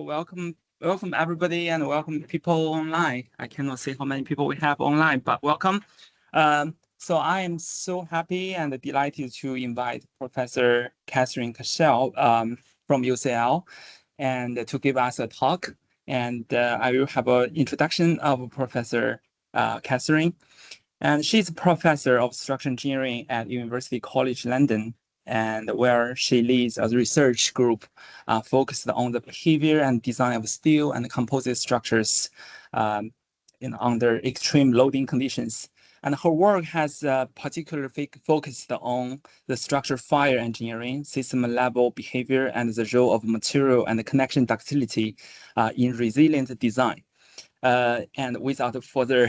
Welcome everybody, and welcome people online. I cannot say how many people we have online, but welcome. So I am so happy and delighted to invite Professor Katherine Cashell from UCL and to give us a talk. And I will have an introduction of Professor Katherine. And she's a professor of structural engineering at University College London, and where she leads a research group focused on the behavior and design of steel and composite structures under extreme loading conditions. And her work has particularly focused on the structure fire engineering, system level behavior, and the role of material and connection ductility in resilient design. And without further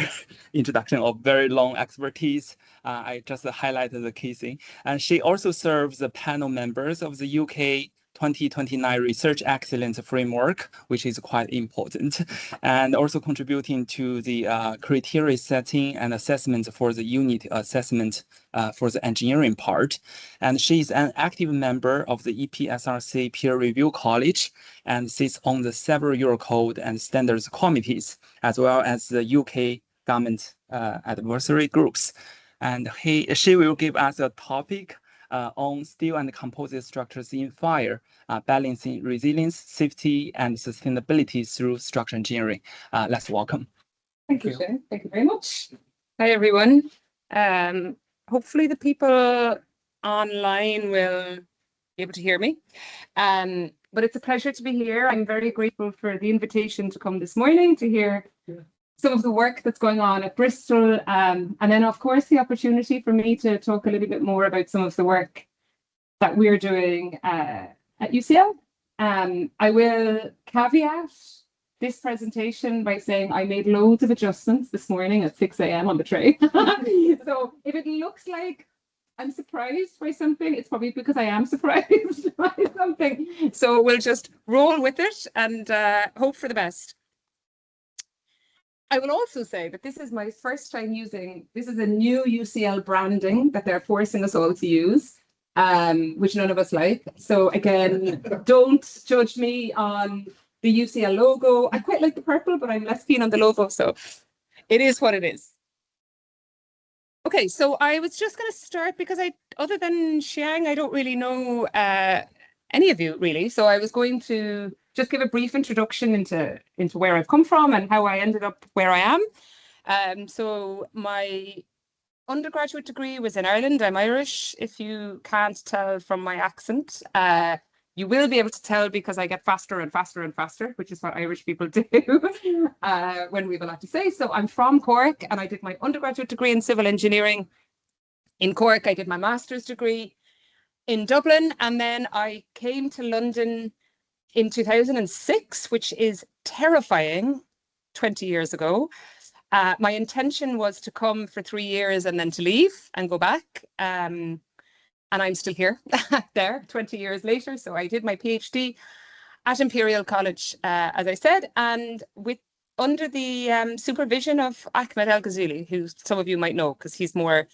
introduction of very long expertise, I just highlighted the key thing. And she also serves the panel members of the UK 2029 Research Excellence Framework, which is quite important, and also contributing to the criteria setting and assessment for the unit assessment for the engineering part. And she is an active member of the EPSRC Peer Review College and sits on the several Eurocode and standards committees, as well as the UK government advisory groups. And she will give us a topic on steel and composite structures in fire, balancing resilience, safety, and sustainability through structural engineering. Let's welcome. Thank you, Shane. Thank you very much. Hi, everyone. Hopefully the people online will be able to hear me. But it's a pleasure to be here. I'm very grateful for the invitation to come this morning to hear some of the work that's going on at Bristol, and then of course the opportunity for me to talk a little bit more about some of the work that we're doing at UCL. I will caveat this presentation by saying I made loads of adjustments this morning at 6 a.m. on the train. So if it looks like I'm surprised by something, it's probably because I am surprised by something. So we'll just roll with it and hope for the best. I will also say that this is my first time using, this is a new UCL branding that they're forcing us all to use, which none of us like. So again, don't judge me on the UCL logo. I quite like the purple, but I'm less keen on the logo. So it is what it is. Okay, so I was just going to start because other than Xiang, I don't really know any of you really. So I was going to just give a brief introduction into where I've come from and how I ended up where I am. So my undergraduate degree was in Ireland. I'm Irish, if you can't tell from my accent. You will be able to tell because I get faster and faster and faster, which is what Irish people do when we have a lot to say. So I'm from Cork and I did my undergraduate degree in civil engineering in Cork. I did my master's degree in Dublin, and then I came to London in 2006, which is terrifying, 20 years ago. My intention was to come for 3 years and then to leave and go back. And I'm still here there 20 years later. So I did my PhD at Imperial College, as I said, and under the supervision of Ahmed El-Ghazouli, who some of you might know because he's more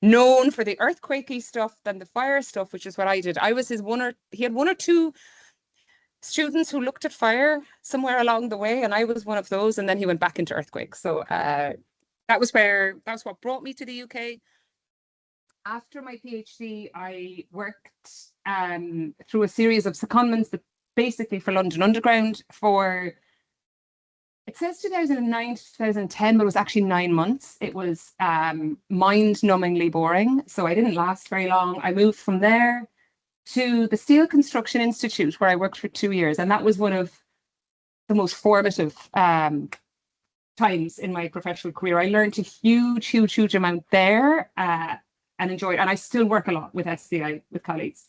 known for the earthquakey stuff than the fire stuff, which is what I did. I was he had one or two students who looked at fire somewhere along the way, and I was one of those, and then he went back into earthquakes. So that was what brought me to the UK. After my PhD, I worked through a series of secondments, but basically for London Underground for, it says 2009 to 2010, but it was actually 9 months. It was mind-numbingly boring, so I didn't last very long. I moved from there to the Steel Construction Institute, where I worked for 2 years. And that was one of the most formative times in my professional career. I learned a huge amount there and enjoyed, and I still work a lot with SCI, with colleagues.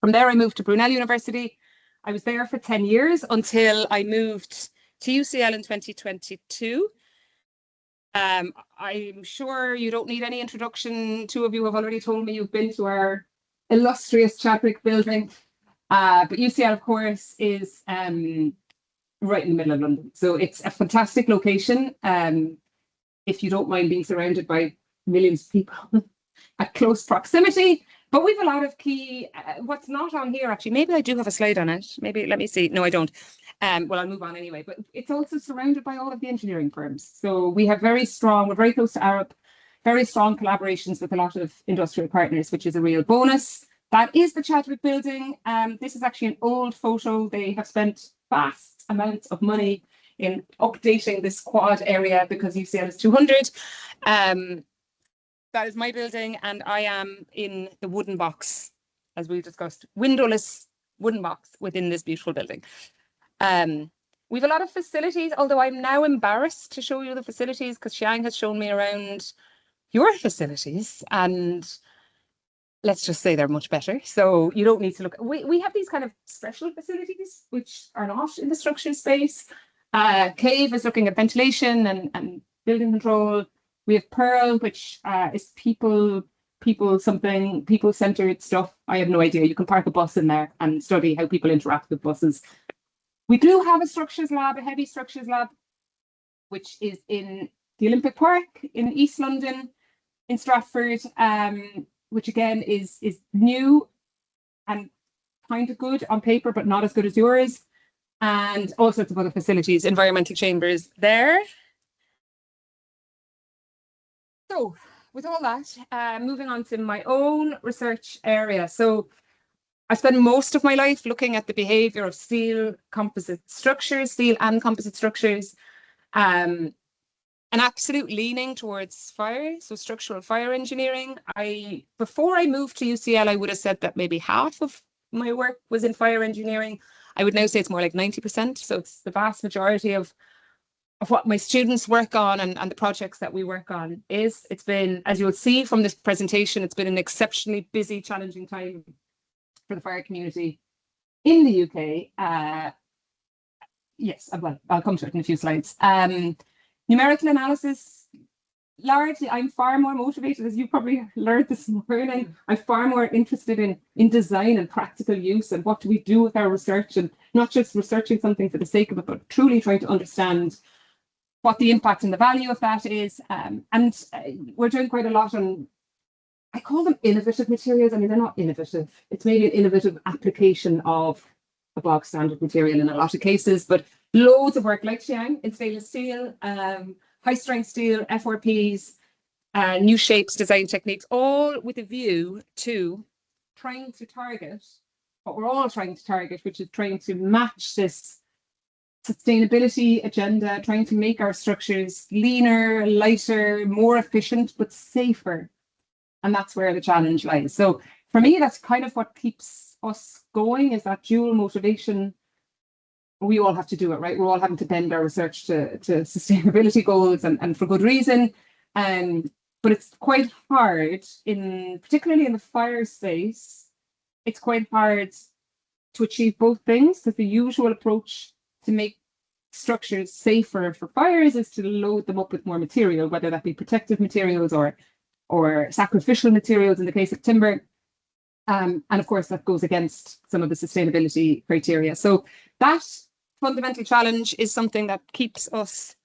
From there, I moved to Brunel University. I was there for 10 years until I moved to UCL in 2022. I'm sure you don't need any introduction. 2 of you have already told me you've been to our illustrious Chadwick building, but UCL of course is right in the middle of London, so it's a fantastic location if you don't mind being surrounded by millions of people at close proximity. But we've a lot of key, what's not on here actually, maybe I do have a slide on it, maybe, let me see, no I don't. Well, I'll move on anyway, but it's also surrounded by all of the engineering firms. So we have we're very close to Arup, very strong collaborations with a lot of industrial partners, which is a real bonus. That is the Chadwick building. This is actually an old photo. They have spent vast amounts of money in updating this quad area because UCL is 200. That is my building, and I am in the wooden box, as we discussed, windowless wooden box within this beautiful building. We have a lot of facilities, although I'm now embarrassed to show you the facilities because Xiang has shown me around your facilities, and let's just say they're much better. So you don't need to look. We have these kind of special facilities which are not in the structure space. Cave is looking at ventilation and building control. We have Pearl, which is people-centered stuff. I have no idea. You can park a bus in there and study how people interact with buses. We do have a structures lab, a heavy structures lab, which is in the Olympic Park in East London, in Stratford, which again is new and kind of good on paper, but not as good as yours. And all sorts of other facilities, environmental chambers there. So with all that, moving on to my own research area. So I spent most of my life looking at the behaviour of steel and composite structures, an absolute leaning towards fire, so structural fire engineering. Before I moved to UCL, I would have said that maybe half of my work was in fire engineering. I would now say it's more like 90%. So it's the vast majority of what my students work on and the projects that we work on is. It's been, as you'll see from this presentation, it's been an exceptionally busy, challenging time for the fire community in the UK. Yes, well, I'll come to it in a few slides. Numerical analysis, largely, I'm far more motivated, as you probably learned this morning. I'm far more interested in design and practical use and what do we do with our research, and not just researching something for the sake of it, but truly trying to understand what the impact and the value of that is. We're doing quite a lot on, I call them innovative materials. I mean, they're not innovative. It's maybe an innovative application of a bog standard material in a lot of cases, but loads of work like Xiang in stainless steel, high strength steel, FRPs, new shapes, design techniques, all with a view to trying to target what we're all trying to target, which is trying to match this sustainability agenda, trying to make our structures leaner, lighter, more efficient, but safer. And that's where the challenge lies. So for me, that's kind of what keeps us going, is that dual motivation. We all have to do it, right? We're all having to bend our research to sustainability goals, and for good reason. But it's quite hard, particularly in the fire space, it's quite hard to achieve both things, because the usual approach to make structures safer for fires is to load them up with more material, whether that be protective materials or sacrificial materials in the case of timber. And of course, that goes against some of the sustainability criteria. So that fundamental challenge is something that keeps us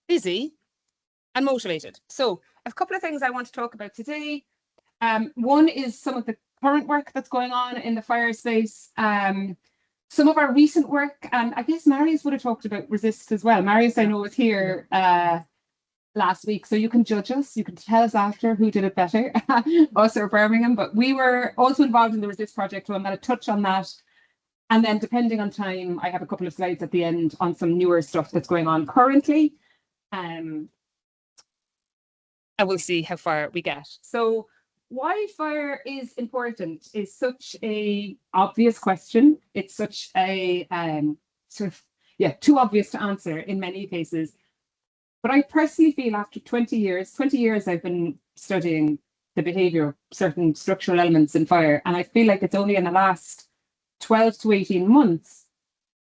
busy and motivated. So a couple of things I want to talk about today. One is some of the current work that's going on in the fire space. Some of our recent work, and I guess Marius would have talked about resist as well. Marius, I know, was here last week, so you can judge us. You can tell us after who did it better, us or Birmingham. But we were also involved in the resist project, so I'm going to touch on that. And then, depending on time, I have a couple of slides at the end on some newer stuff that's going on currently. And we'll see how far we get. So why fire is important is such a obvious question. It's such a too obvious to answer in many cases. But I personally feel after 20 years I've been studying the behaviour of certain structural elements in fire, and I feel like it's only in the last 12 to 18 months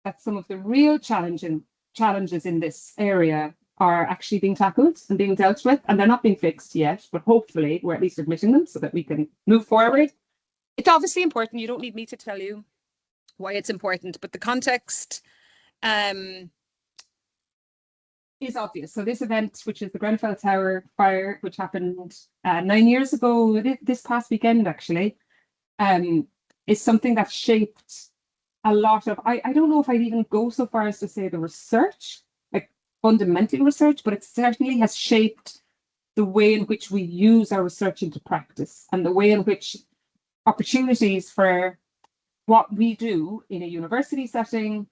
that some of the real challenges in this area are actually being tackled and being dealt with, and they're not being fixed yet, but hopefully we're at least admitting them so that we can move forward. It's obviously important. You don't need me to tell you why it's important, but the context is obvious. So this event, which is the Grenfell Tower fire, which happened 9 years ago, this past weekend actually, is something that shaped a lot of, I don't know if I'd even go so far as to say the research, like fundamental research, but it certainly has shaped the way in which we use our research into practice and the way in which opportunities for what we do in a university setting,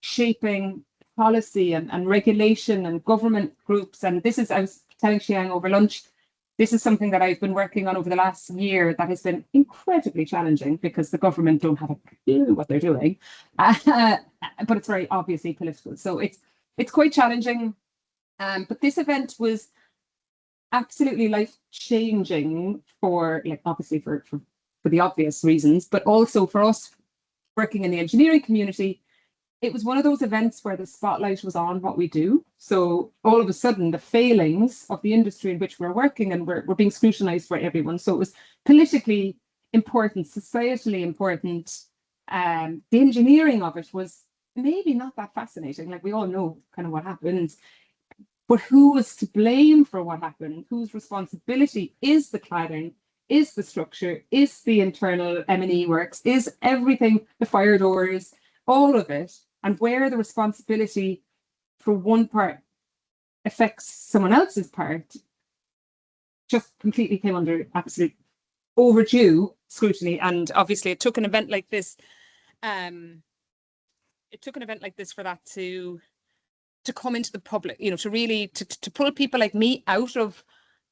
shaping policy and regulation and government groups. And this is, I was telling Xiang over lunch, this is something that I've been working on over the last year that has been incredibly challenging because the government don't have a clue what they're doing, but it's very obviously political. So it's quite challenging. But this event was absolutely life-changing for, like, obviously for the obvious reasons, but also for us working in the engineering community. It was one of those events where the spotlight was on what we do. So all of a sudden, the failings of the industry in which we're working and we're being scrutinized by everyone. So it was politically important, societally important. The engineering of it was maybe not that fascinating. Like, we all know kind of what happened. But who was to blame for what happened? Whose responsibility is the cladding? Is the structure? Is the internal M&E works? Is everything, the fire doors, all of it? And where the responsibility for one part affects someone else's part just completely came under absolute overdue scrutiny. And obviously it took an event like this, for that to come into the public, you know, to really to pull people like me out of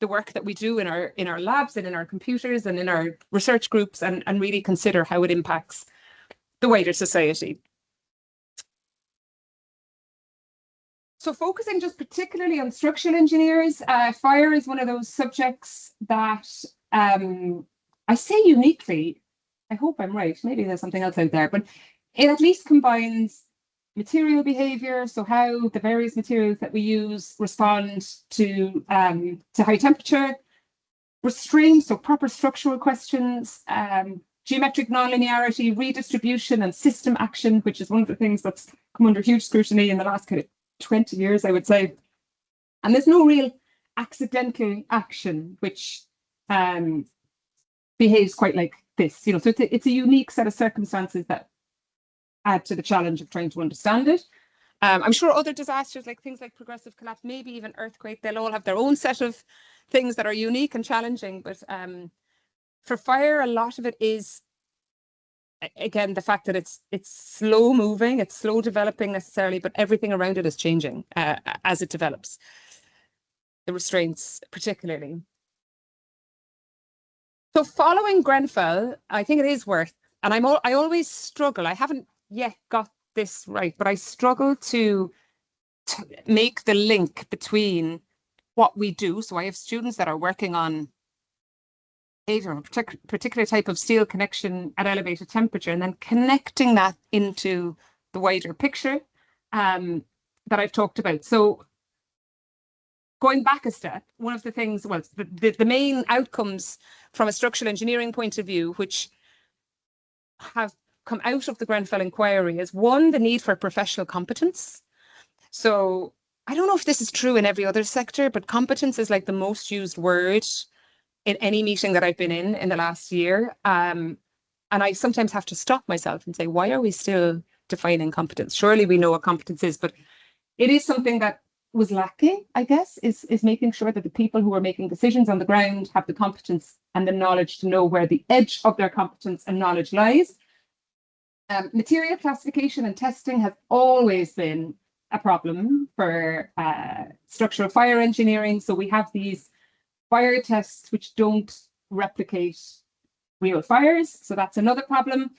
the work that we do in our labs and in our computers and in our research groups, and really consider how it impacts the wider society. So focusing just particularly on structural engineers, fire is one of those subjects that I say uniquely, I hope I'm right, maybe there's something else out there, but it at least combines material behaviour, so how the various materials that we use respond to high temperature, restraint, so proper structural questions, geometric nonlinearity, redistribution and system action, which is one of the things that's come under huge scrutiny in the last kind of 20 years, I would say. And there's no real accidental action which behaves quite like this, you know, so it's a unique set of circumstances that add to the challenge of trying to understand it. I'm sure other disasters, like things like progressive collapse, maybe even earthquake, they'll all have their own set of things that are unique and challenging. But for fire, a lot of it is, again, the fact that it's slow moving, it's slow developing necessarily, but everything around it is changing as it develops. The restraints particularly. So following Grenfell, I think it is worth, and I always struggle, I haven't yet got this right, but I struggle to make the link between what we do. So I have students that are working on a particular type of steel connection at elevated temperature, and then connecting that into the wider picture that I've talked about. So going back a step, one of the things, well, the main outcomes from a structural engineering point of view, which have come out of the Grenfell inquiry, is one, the need for professional competence. So I don't know if this is true in every other sector, but competence is like the most used word in any meeting that I've been in the last year. And I sometimes have to stop myself and say, why are we still defining competence? Surely we know what competence is, but it is something that was lacking, I guess, is making sure that the people who are making decisions on the ground have the competence and the knowledge to know where the edge of their competence and knowledge lies. Material classification and testing has always been a problem for structural fire engineering. So we have these fire tests which don't replicate real fires. So that's another problem.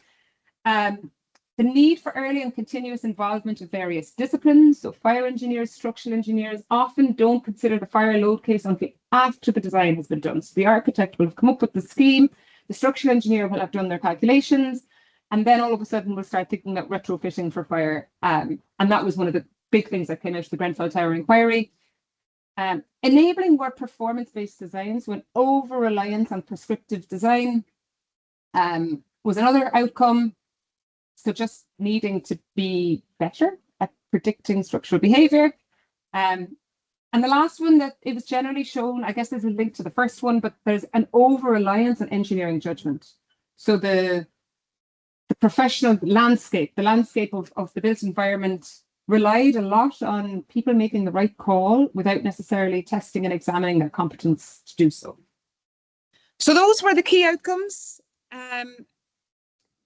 The need for early and continuous involvement of various disciplines. So fire engineers, structural engineers often don't consider the fire load case until after the design has been done. So the architect will have come up with the scheme, the structural engineer will have done their calculations, and then all of a sudden we'll start thinking about retrofitting for fire. And that was one of the big things that came out of the Grenfell Tower inquiry. Enabling more performance-based designs when over-reliance on prescriptive design was another outcome. So just needing to be better at predicting structural behaviour. And the last one, that it was generally shown, I guess there's a link to the first one, but there's an over-reliance on engineering judgment. So the the professional landscape, the landscape of the built environment relied a lot on people making the right call without necessarily testing and examining their competence to do so. So those were the key outcomes.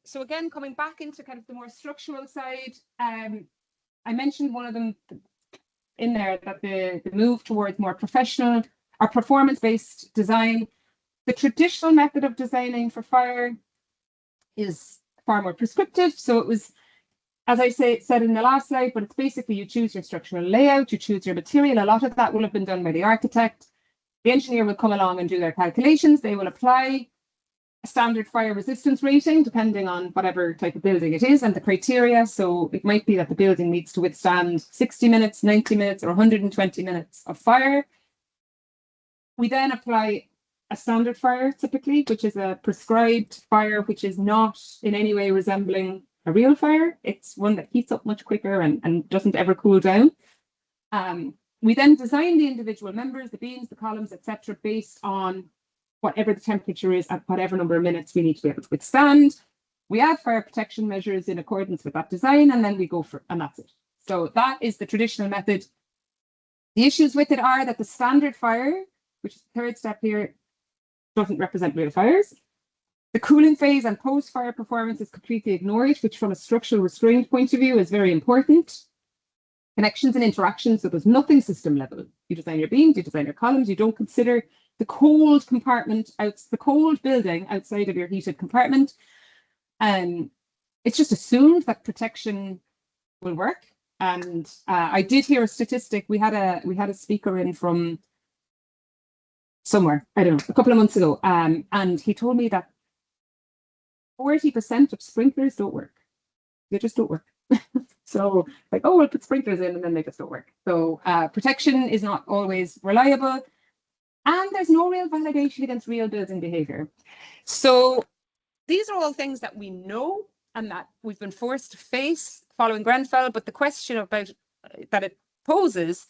So again, coming back into kind of the more structural side, I mentioned one of them in there, that the move towards more professional or performance-based design. The traditional method of designing for fire is far more prescriptive. So it was, as I said in the last slide, but it's basically you choose your structural layout, you choose your material. A lot of that will have been done by the architect. The engineer will come along and do their calculations. They will apply a standard fire resistance rating, depending on whatever type of building it is and the criteria. So it might be that the building needs to withstand 60 minutes, 90 minutes, or 120 minutes of fire. We then apply a standard fire, typically, which is a prescribed fire, which is not in any way resembling a real fire. It's one that heats up much quicker and doesn't ever cool down. We then design the individual members, the beams, the columns, etc., based on whatever the temperature is at whatever number of minutes we need to be able to withstand. We add fire protection measures in accordance with that design, and then we go for, and that's it. So that is the traditional method. The issues with it are that the standard fire, which is the third step here, doesn't represent real fires. The cooling phase and post-fire performance is completely ignored, which from a structural restraint point of view is very important. Connections and interactions, so there's nothing system level. You design your beams, you design your columns, you don't consider the cold compartment, the cold building outside of your heated compartment. It's just assumed that protection will work. And I did hear a statistic. We had a speaker in from somewhere, I don't know, a couple of months ago, and he told me that 40% of sprinklers don't work. They just don't work. So like, oh, we'll put sprinklers in and then they just don't work. So protection is not always reliable, and there's no real validation against real building behaviour. So these are all things that we know and that we've been forced to face following Grenfell, but the question about that it poses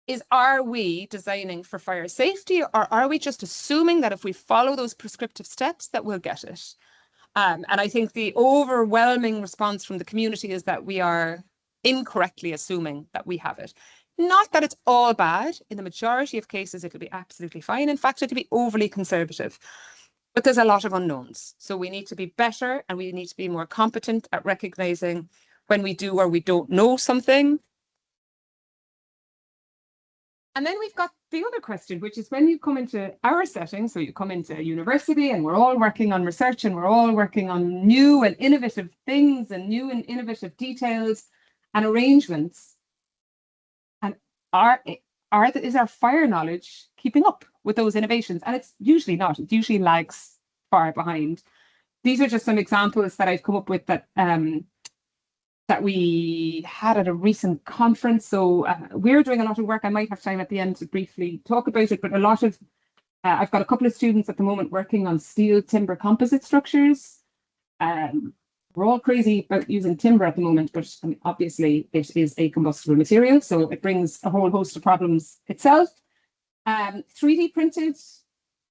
is, are we designing for fire safety, or are we just assuming that if we follow those prescriptive steps that we'll get it? And I think the overwhelming response from the community is that we are incorrectly assuming that we have it. Not that it's all bad. In the majority of cases, it'll be absolutely fine. In fact, it'll be overly conservative. But there's a lot of unknowns. So we need to be better, and we need to be more competent at recognizing when we do or we don't know something. And then we've got the other question, which is when you come into our setting, so you come into university and we're all working on research and we're all working on new and innovative things and new and innovative details and arrangements. And is our fire knowledge keeping up with those innovations? And it's usually not. It usually lags far behind. These are just some examples that I've come up with that we had at a recent conference. So we're doing a lot of work. I might have time at the end to briefly talk about it, but a lot of, I've got a couple of students at the moment working on steel timber composite structures. We're all crazy about using timber at the moment, but I mean, obviously it is a combustible material, so it brings a whole host of problems itself. 3D printed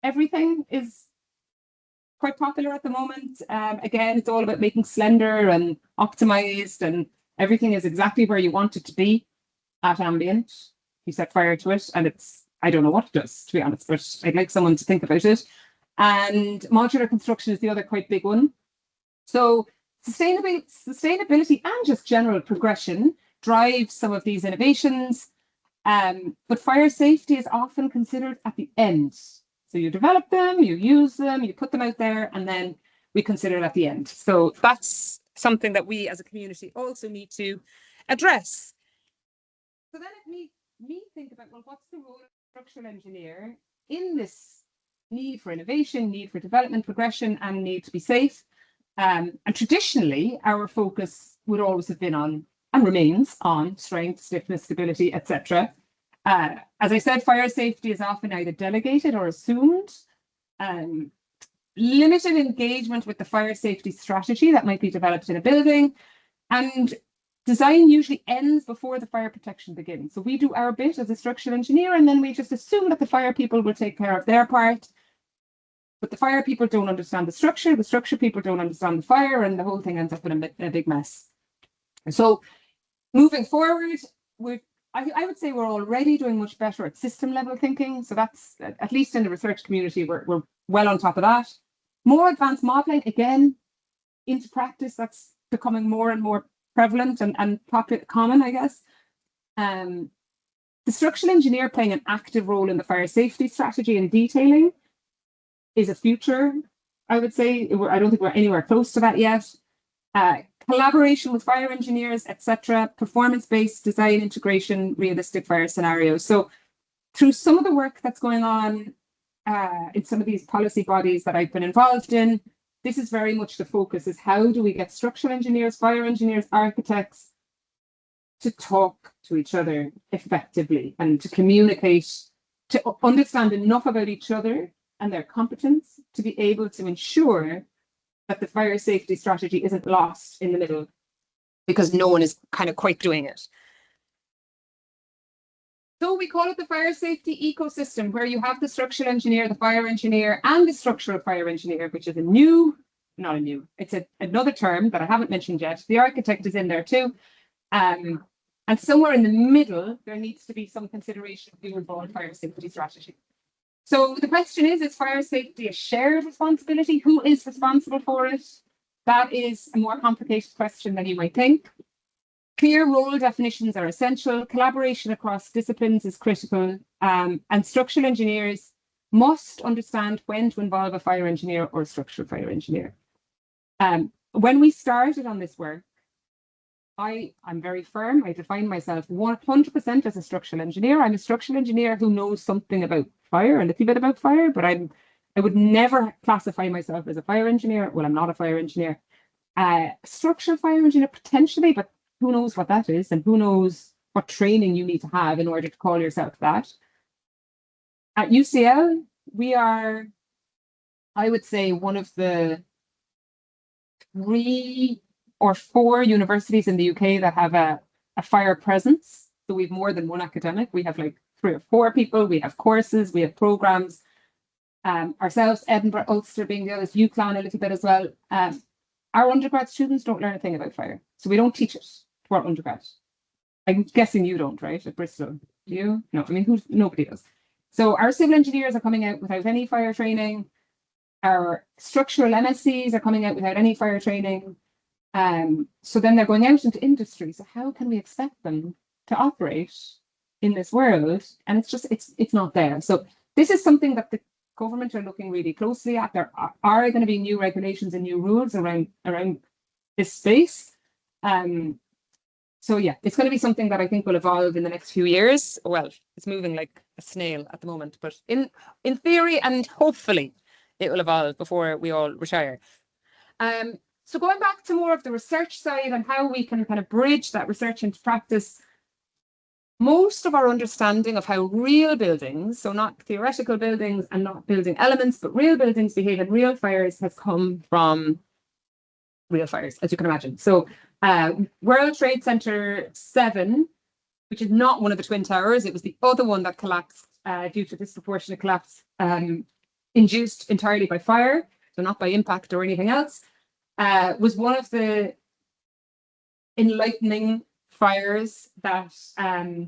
everything is quite popular at the moment. Again, it's all about making slender and optimized, and everything is exactly where you want it to be at ambient. You set fire to it and it's, I don't know what it does, to be honest, but I'd like someone to think about it. And modular construction is the other quite big one. So sustainability and just general progression drives some of these innovations. But fire safety is often considered at the end. So you develop them, you use them, you put them out there, and then we consider it at the end. So that's something that we as a community also need to address. So then it made me think about, well, what's the role of a structural engineer in this need for innovation, need for development, progression, and need to be safe? And traditionally, our focus would always have been on, and remains on, strength, stiffness, stability, etc. As I said, fire safety is often either delegated or assumed. Limited engagement with the fire safety strategy that might be developed in a building, and design usually ends before the fire protection begins. So we do our bit as a structural engineer, and then we just assume that the fire people will take care of their part. but the fire people don't understand the structure people don't understand the fire, and the whole thing ends up in a big mess. So moving forward, I would say we're already doing much better at system level thinking. So that's, at least in the research community, we're well on top of that. More advanced modeling, again, into practice, that's becoming more and more prevalent and common, I guess. The structural engineer playing an active role in the fire safety strategy and detailing is a future, I would say. I don't think we're anywhere close to that yet. Collaboration with fire engineers, etc., performance-based design integration, realistic fire scenarios. So through some of the work that's going on in some of these policy bodies that I've been involved in, this is very much the focus, is how do we get structural engineers, fire engineers, architects to talk to each other effectively and to communicate, to understand enough about each other and their competence to be able to ensure that the fire safety strategy isn't lost in the middle because no one is kind of quite doing it. So we call it the fire safety ecosystem, where you have the structural engineer, the fire engineer, and the structural fire engineer, which is it's another term that I haven't mentioned yet. The architect is in there too. And somewhere in the middle, there needs to be some consideration of the overall fire safety strategy. So the question is fire safety a shared responsibility? Who is responsible for it? That is a more complicated question than you might think. Clear role definitions are essential. Collaboration across disciplines is critical. And structural engineers must understand when to involve a fire engineer or a structural fire engineer. When we started on this work, I'm very firm. I define myself 100% as a structural engineer. I'm a structural engineer who knows something about fire, a little bit about fire, but I would never classify myself as a fire engineer. Well, I'm not a fire engineer. Structural fire engineer potentially, but who knows what that is, and who knows what training you need to have in order to call yourself that. At UCL, we are, I would say, one of the 3 or 4 universities in the UK that have a fire presence. So we have more than one academic. We have like 3 or 4 people. We have courses, we have programs. Ourselves, Edinburgh, Ulster being the others, UCLan a little bit as well. Our undergrad students don't learn a thing about fire. So we don't teach it to our undergrad. I'm guessing you don't, right? At Bristol. Do you? No, I mean, nobody does. So our civil engineers are coming out without any fire training. Our structural MScs are coming out without any fire training. So then they're going out into industry. So how can we expect them to operate in this world? And it's just, it's not there. So this is something that the government are looking really closely at. There are going to be new regulations and new rules around this space. So yeah, it's going to be something that I think will evolve in the next few years. Well, it's moving like a snail at the moment, but in theory and hopefully it will evolve before we all retire. So going back to more of the research side and how we can kind of bridge that research into practice, most of our understanding of how real buildings, so not theoretical buildings and not building elements, but real buildings behave in real fires, has come from real fires, as you can imagine. So World Trade Center 7, which is not one of the Twin Towers, it was the other one that collapsed due to disproportionate collapse induced entirely by fire, so not by impact or anything else, was one of the enlightening fires that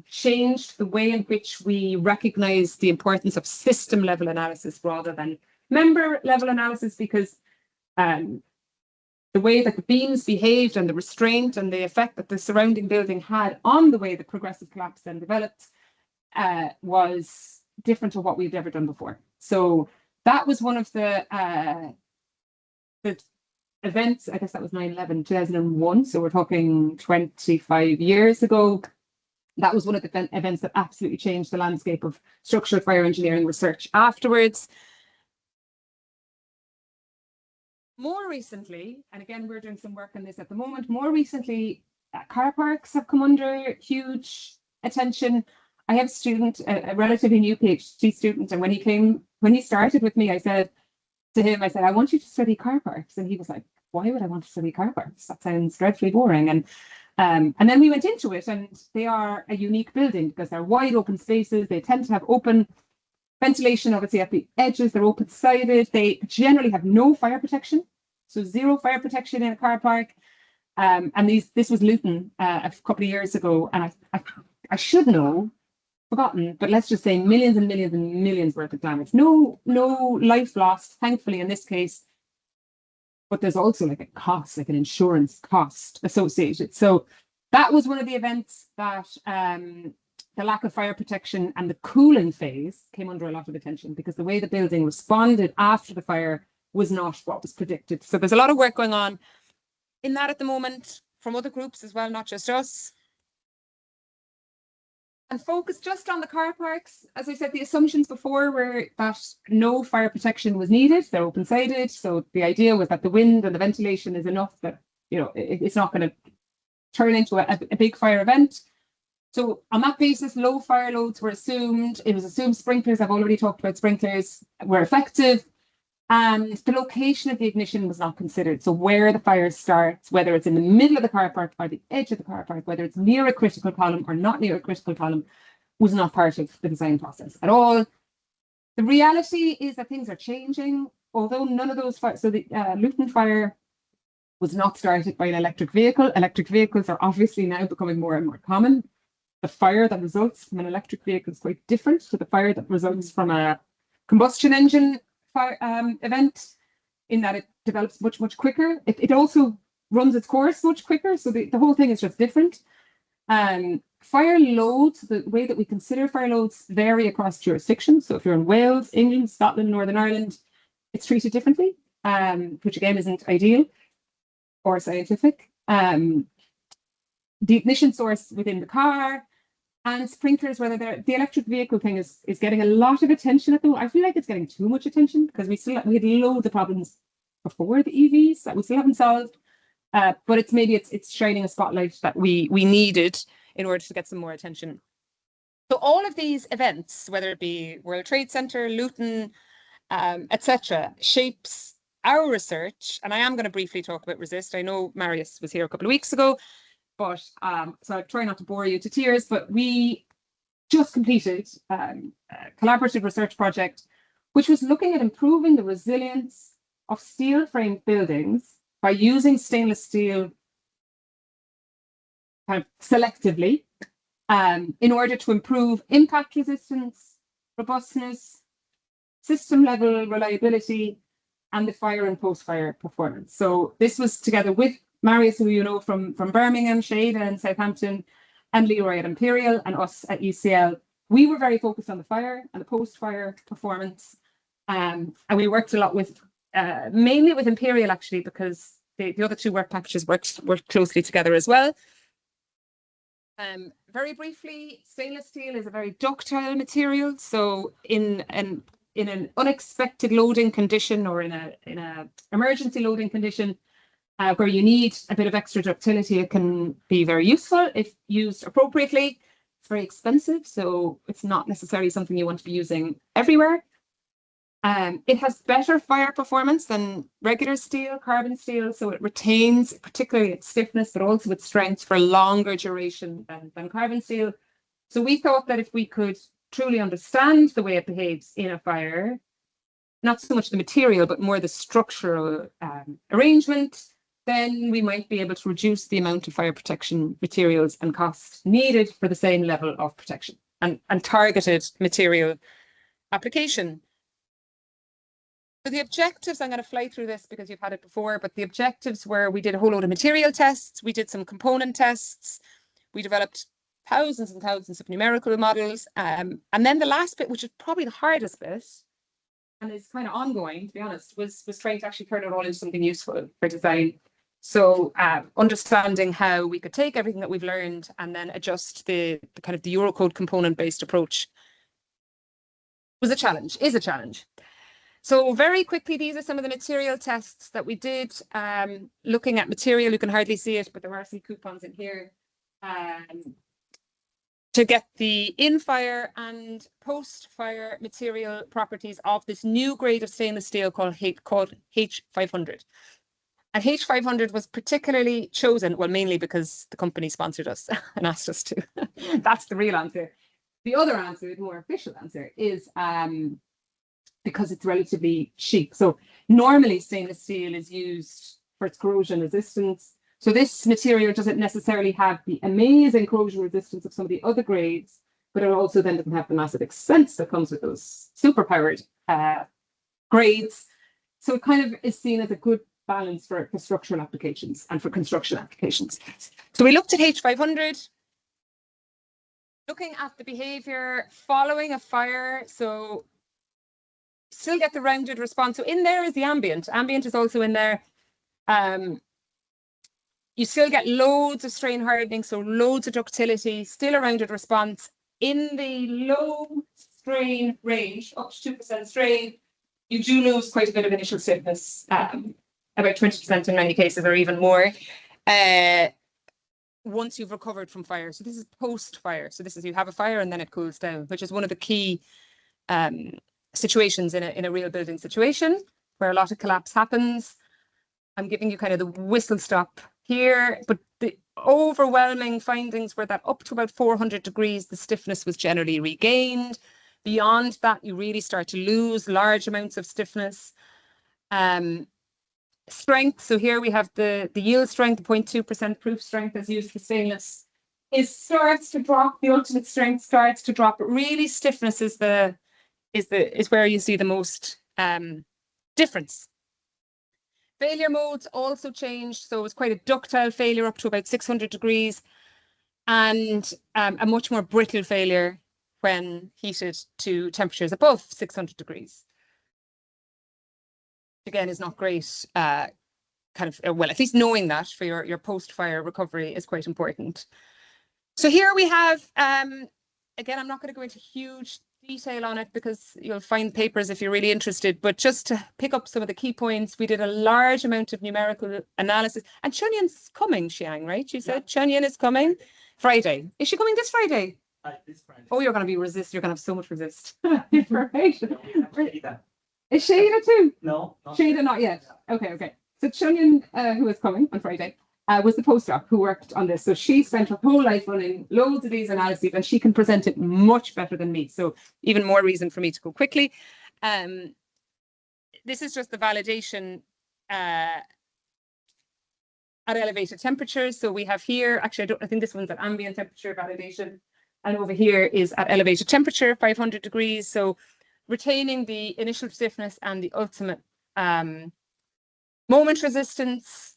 changed the way in which we recognize the importance of system level analysis rather than member level analysis, because the way that the beams behaved and the restraint and the effect that the surrounding building had on the way the progressive collapse then developed was different to what we've ever done before. So that was one of the events, I guess that was 9/11, 2001. So we're talking 25 years ago. That was one of the events that absolutely changed the landscape of structural fire engineering research afterwards. More recently, and again, we're doing some work on this at the moment, more recently, car parks have come under huge attention. I have a student, a relatively new PhD student, and when he started with me, I said to him, I want you to study car parks. And he was like, why would I want to study car parks? That sounds dreadfully boring. And then we went into it, and they are a unique building because they're wide open spaces. They tend to have open Ventilation, obviously, at the edges, they're open-sided. They generally have no fire protection, so zero fire protection in a car park. And this was Luton a couple of years ago, and I should know, forgotten, but let's just say millions and millions and millions worth of damage. No life lost, thankfully, in this case. But there's also like a cost, like an insurance cost associated. So that was one of the events that the lack of fire protection and the cooling phase came under a lot of attention, because the way the building responded after the fire was not what was predicted. So there's a lot of work going on in that at the moment from other groups as well, not just us. And focus just on the car parks. As I said, the assumptions before were that no fire protection was needed. They're open-sided. So the idea was that the wind and the ventilation is enough that, you know, it's not going to turn into a big fire event. So on that basis, low fire loads were assumed. It was assumed sprinklers, I've already talked about sprinklers, were effective. And the location of the ignition was not considered. So where the fire starts, whether it's in the middle of the car park or the edge of the car park, whether it's near a critical column or not near a critical column, was not part of the design process at all. The reality is that things are changing, although none of those fires, so the Luton fire was not started by an electric vehicle. Electric vehicles are obviously now becoming more and more common. The fire that results from an electric vehicle is quite different to the fire that results from a combustion engine fire event, in that it develops much quicker. It also runs its course much quicker. So the whole thing is just different. Fire loads, the way that we consider fire loads, vary across jurisdictions. So if you're in Wales, England, Scotland, Northern Ireland, it's treated differently, which again isn't ideal or scientific. The ignition source within the car, and sprinklers, whether they're, the electric vehicle thing is getting a lot of attention at the moment. I feel like it's getting too much attention, because we had loads of problems before the EVs that we still haven't solved. But it's shining a spotlight that we needed in order to get some more attention. So all of these events, whether it be World Trade Center, Luton, etc., shapes our research. And I am going to briefly talk about RESIST. I know Marius was here a couple of weeks ago, but so I try not to bore you to tears, but we just completed a collaborative research project, which was looking at improving the resilience of steel framed buildings by using stainless steel kind of selectively in order to improve impact resistance, robustness, system level reliability, and the fire and post-fire performance. So this was together with Marius, who you know from Birmingham, Shada in Southampton, and Leroy at Imperial, and us at UCL. We were very focused on the fire and the post-fire performance. And we worked a lot with, mainly with Imperial actually, because the other two work packages worked closely together as well. Very briefly, stainless steel is a very ductile material. So in an unexpected loading condition, or in a emergency loading condition, where you need a bit of extra ductility, it can be very useful if used appropriately. It's very expensive, so it's not necessarily something you want to be using everywhere. It has better fire performance than regular steel, carbon steel, so it retains particularly its stiffness, but also its strength for longer duration than carbon steel. So we thought that if we could truly understand the way it behaves in a fire, not so much the material, but more the structural arrangement, then we might be able to reduce the amount of fire protection materials and costs needed for the same level of protection and targeted material application. So the objectives, I'm going to fly through this because you've had it before, but the objectives were, we did a whole load of material tests, we did some component tests, we developed thousands and thousands of numerical models. And then the last bit, which is probably the hardest bit, and is kind of ongoing, to be honest, was trying to actually turn it all into something useful for design. So understanding how we could take everything that we've learned and then adjust the kind of the Eurocode component-based approach was a challenge, is a challenge. So very quickly, these are some of the material tests that we did. Looking at material, you can hardly see it, but there are some coupons in here. To get the in-fire and post-fire material properties of this new grade of stainless steel called H500. And H500 was particularly chosen, well, mainly because the company sponsored us and asked us to. That's the real answer. The other answer, the more official answer, is because it's relatively cheap. So normally stainless steel is used for its corrosion resistance. So this material doesn't necessarily have the amazing corrosion resistance of some of the other grades, but it also then doesn't have the massive expense that comes with those superpowered grades. So it kind of is seen as a good balance for structural applications and for construction applications. So we looked at H500, looking at the behavior following a fire. So still get the rounded response. So in there is the ambient. Ambient is also in there. You still get loads of strain hardening, so loads of ductility, still a rounded response. In the low strain range, up to 2% strain, you do lose quite a bit of initial stiffness, about 20% in many cases, or even more, once you've recovered from fire. So this is post-fire. So this is, you have a fire and then it cools down, which is one of the key situations in a real building situation where a lot of collapse happens. I'm giving you kind of the whistle stop here, but the overwhelming findings were that up to about 400 degrees, the stiffness was generally regained. Beyond that, you really start to lose large amounts of stiffness. Strength, so here we have the yield strength, 0.2% proof strength as used for stainless, starts to drop. The ultimate strength starts to drop, but really stiffness is where you see the most difference. Failure modes also changed, so it was quite a ductile failure up to about 600 degrees, and a much more brittle failure when heated to temperatures above 600 degrees. Again, is not great. Well, at least knowing that for your post-fire recovery is quite important. So here we have, again, I'm not going to go into huge detail on it because you'll find papers if you're really interested, but just to pick up some of the key points, we did a large amount of numerical analysis. And Chunyin's coming, Xiang, right? You said Chunyin is coming Friday. Is she coming this Friday? This Friday. Oh, you're going to be resist. You're going to have so much resist. Right. Is Shada too? No. Shada not yet. Okay. So Chunyin, who is coming on Friday, was the postdoc who worked on this. So she spent her whole life running loads of these analyses, and she can present it much better than me. So even more reason for me to go quickly. This is just the validation at elevated temperatures. So we have here, actually, I think this one's at ambient temperature validation. And over here is at elevated temperature, 500 degrees. So retaining the initial stiffness and the ultimate moment resistance.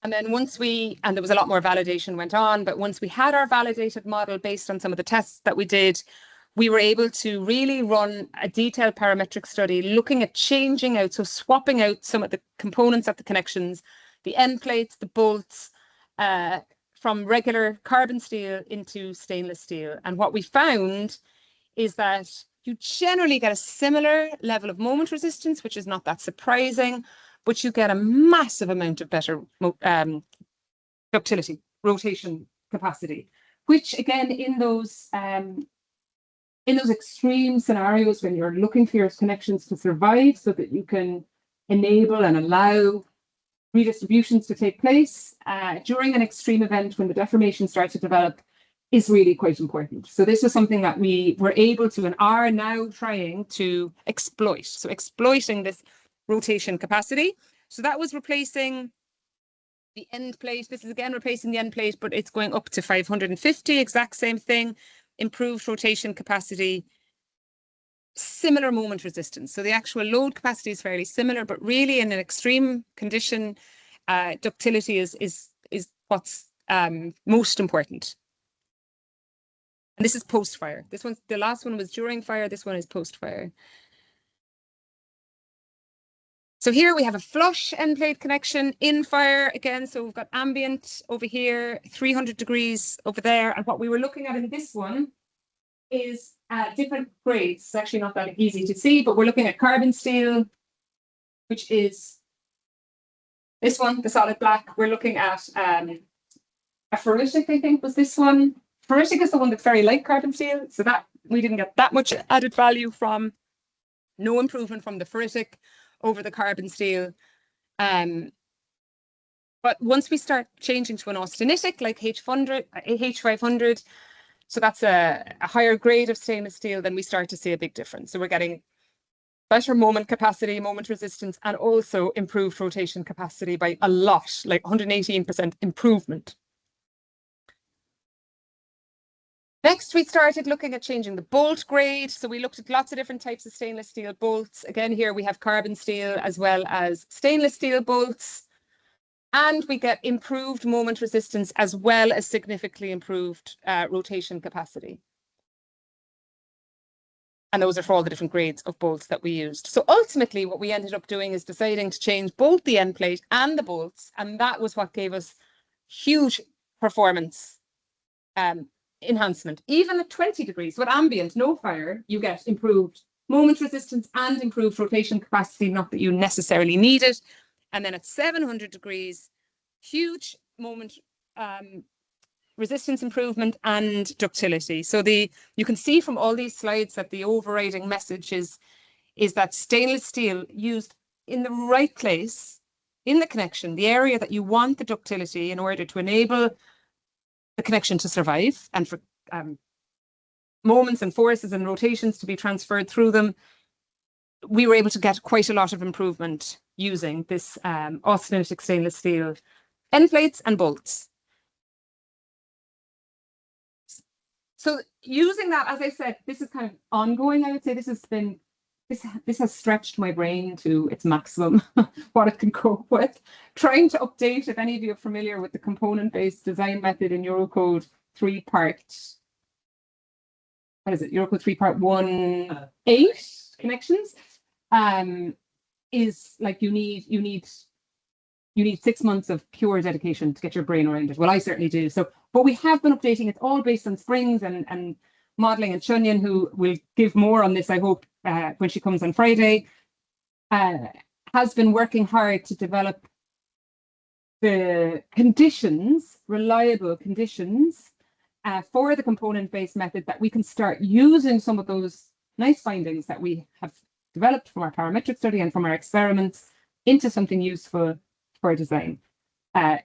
And then and there was a lot more validation went on, but once we had our validated model based on some of the tests that we did, we were able to really run a detailed parametric study looking at changing out, so swapping out some of the components at the connections, the end plates, the bolts, from regular carbon steel into stainless steel. And what we found is that you generally get a similar level of moment resistance, which is not that surprising, but you get a massive amount of better ductility, rotation capacity, which again, in those extreme scenarios when you're looking for your connections to survive so that you can enable and allow redistributions to take place during an extreme event when the deformation starts to develop, is really quite important. So this was something that we were able to and are now trying to exploit. So exploiting this rotation capacity. So that was replacing the end plate. This is again replacing the end plate, but it's going up to 550, exact same thing. Improved rotation capacity, similar moment resistance. So the actual load capacity is fairly similar, but really in an extreme condition, ductility is what's most important. And this is post-fire. The last one was during fire. This one is post-fire. So here we have a flush end plate connection in fire again. So we've got ambient over here, 300 degrees over there. And what we were looking at in this one is different grades. It's actually not that easy to see, but we're looking at carbon steel, which is this one, the solid black. We're looking at a ferritic, I think was this one. Ferritic is the one that's very like carbon steel. So that we didn't get that much added value from. No improvement from the ferritic over the carbon steel. But once we start changing to an austenitic like H500, So that's a higher grade of stainless steel, then we start to see a big difference. So we're getting better moment capacity, moment resistance, and also improved rotation capacity by a lot, like 118% improvement. Next, we started looking at changing the bolt grade. So we looked at lots of different types of stainless steel bolts. Again, here we have carbon steel as well as stainless steel bolts. And we get improved moment resistance as well as significantly improved rotation capacity. And those are for all the different grades of bolts that we used. So ultimately, what we ended up doing is deciding to change both the end plate and the bolts. And that was what gave us huge performance enhancement. Even at 20 degrees, with ambient, no fire, you get improved moment resistance and improved rotation capacity, not that you necessarily need it. And then at 700 degrees, huge moment resistance improvement and ductility. So you can see from all these slides that the overriding message is that stainless steel used in the right place in the connection, the area that you want the ductility in order to enable the connection to survive and for moments and forces and rotations to be transferred through them, we were able to get quite a lot of improvement using this austenitic stainless steel end plates and bolts. So using that, as I said, this is kind of ongoing. I would say this has stretched my brain to its maximum, what it can cope with. Trying to update, if any of you are familiar with the component-based design method in Eurocode 3-part, what is it? Eurocode 3-part 1.8 connections, is like you need 6 months of pure dedication to get your brain around it. Well, I certainly do. So, but we have been updating. It's all based on springs and modeling, and Chunyan, who will give more on this, I hope, when she comes on Friday, has been working hard to develop the conditions, reliable conditions, for the component-based method, that we can start using some of those nice findings that we have developed from our parametric study and from our experiments into something useful for design. As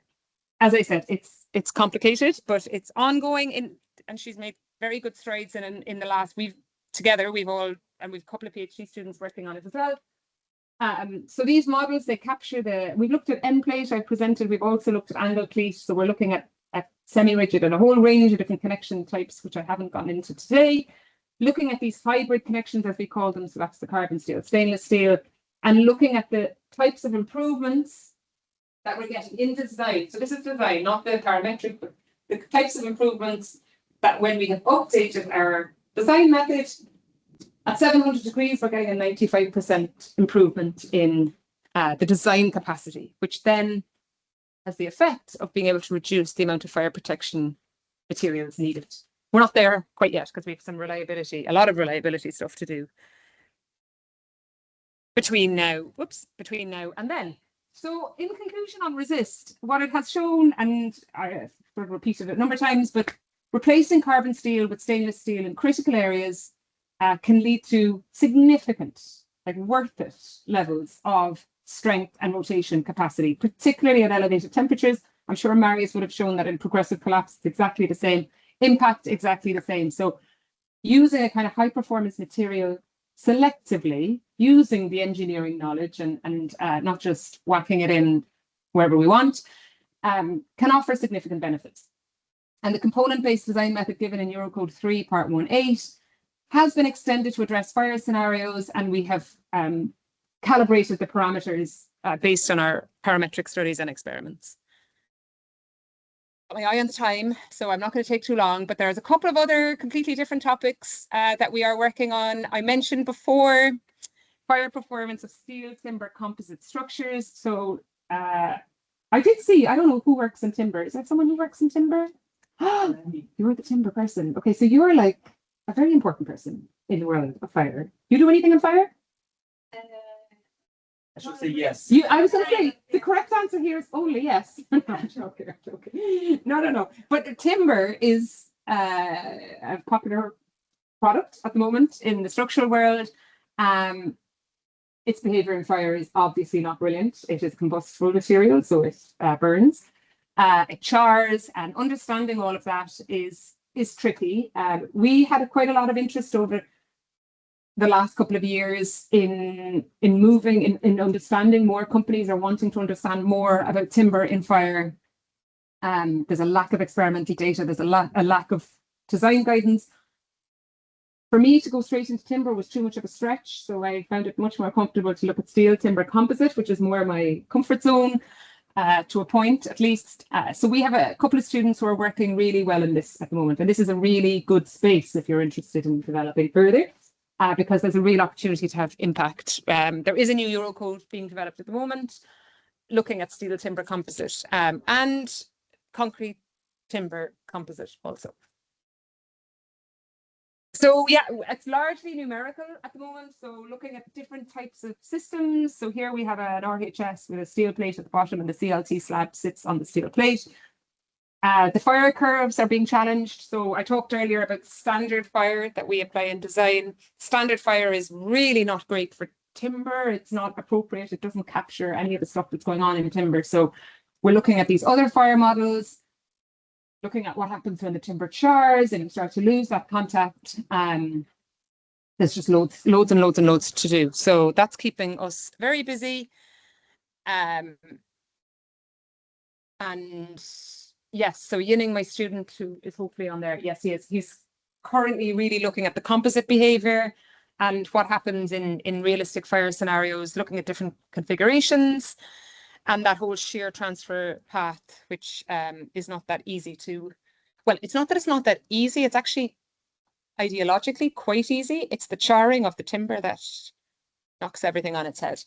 I said, it's complicated, but it's ongoing, and she's made very good strides in the last. We've a couple of PhD students working on it as well. So these models, they capture we've looked at end plate, I presented. We've also looked at angle cleat. So we're looking at semi-rigid and a whole range of different connection types, which I haven't gotten into today. Looking at these hybrid connections, as we call them, so that's the carbon steel, stainless steel, and looking at the types of improvements that we're getting in design. So this is design, not the parametric, but the types of improvements that when we have updated our design method, at 700 degrees, we're getting a 95% improvement in the design capacity, which then has the effect of being able to reduce the amount of fire protection materials needed. We're not there quite yet because we have some a lot of reliability stuff to do between now and then. So in conclusion on resist, what it has shown, and I sort of repeated it a number of times, but replacing carbon steel with stainless steel in critical areas can lead to significant, like worth it levels of strength and rotation capacity, particularly at elevated temperatures. I'm sure Marius would have shown that in progressive collapse, it's exactly the same, impact exactly the same. So using a kind of high performance material selectively, using the engineering knowledge and not just whacking it in wherever we want, can offer significant benefits. And the component-based design method given in Eurocode 3, part 1.8, has been extended to address fire scenarios, and we have calibrated the parameters based on our parametric studies and experiments. Got my eye on the time, so I'm not going to take too long, but there's a couple of other completely different topics that we are working on. I mentioned before fire performance of steel, timber, composite structures. So I did see, I don't know who works in timber. Is there someone who works in timber? You're the timber person. Okay, so you're like a very important person in the world of fire. You do anything on fire? I should say yes. I was going to say the correct answer here is only yes. Okay. No. But timber is a popular product at the moment in the structural world. Its behaviour in fire is obviously not brilliant. It is combustible material, so it burns. It chars, and understanding all of that is is tricky. We had quite a lot of interest over the last couple of years in moving, in understanding more. Companies are wanting to understand more about timber in fire. There's a lack of experimental data. There's a lack of design guidance. For me to go straight into timber was too much of a stretch, so I found it much more comfortable to look at steel timber composite, which is more my comfort zone, to a point at least. So we have a couple of students who are working really well in this at the moment, and this is a really good space if you're interested in developing further, because there's a real opportunity to have impact. There is a new Eurocode being developed at the moment, looking at steel timber composite and concrete timber composite also. So yeah, it's largely numerical at the moment. So looking at different types of systems. So here we have an RHS with a steel plate at the bottom, and the CLT slab sits on the steel plate. The fire curves are being challenged. So I talked earlier about standard fire that we apply in design. Standard fire is really not great for timber. It's not appropriate. It doesn't capture any of the stuff that's going on in timber. So we're looking at these other fire models, looking at what happens when the timber chars and you start to lose that contact. There's just loads and loads to do. So that's keeping us very busy. And yes, so Yinning, my student who is hopefully on there, yes, he is. He's currently really looking at the composite behaviour and what happens in realistic fire scenarios, looking at different configurations. And that whole shear transfer path, which is not that easy to, well, it's not that it's not that easy, it's actually ideologically quite easy. It's the charring of the timber that knocks everything on its head.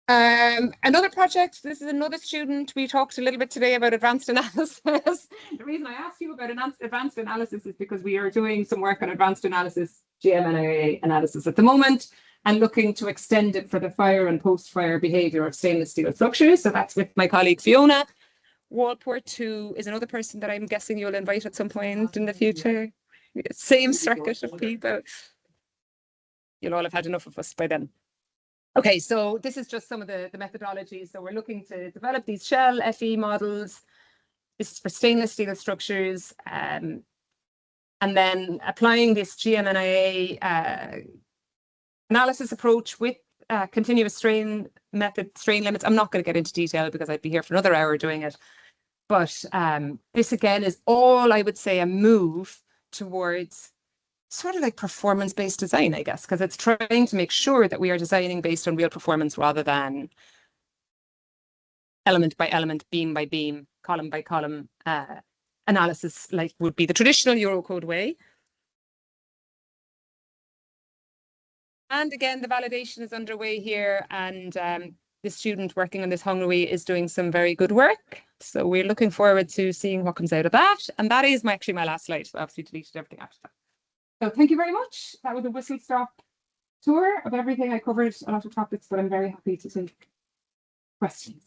Another project, this is another student. We talked a little bit today about advanced analysis. The reason I asked you about advanced analysis is because we are doing some work on advanced analysis, GMNIA analysis at the moment, and looking to extend it for the fire and post-fire behaviour of stainless steel structures. So that's with my colleague Fiona Walport, who is another person that I'm guessing you'll invite at some point in the future. Same circuit of people. You'll all have had enough of us by then. Okay, so this is just some of the methodologies. So we're looking to develop these shell FE models. This is for stainless steel structures. And then applying this GMNIA analysis approach with continuous strain method, strain limits. I'm not going to get into detail because I'd be here for another hour doing it. But this again is all, I would say, a move towards sort of like performance-based design, I guess, because it's trying to make sure that we are designing based on real performance rather than element by element, beam by beam, column by column analysis, like would be the traditional Eurocode way. And again, the validation is underway here, and the student working on this Hongui is doing some very good work. So we're looking forward to seeing what comes out of that. And that is actually my last slide. So obviously deleted everything after that. So thank you very much. That was a whistle-stop tour of everything. I covered a lot of topics, but I'm very happy to take questions.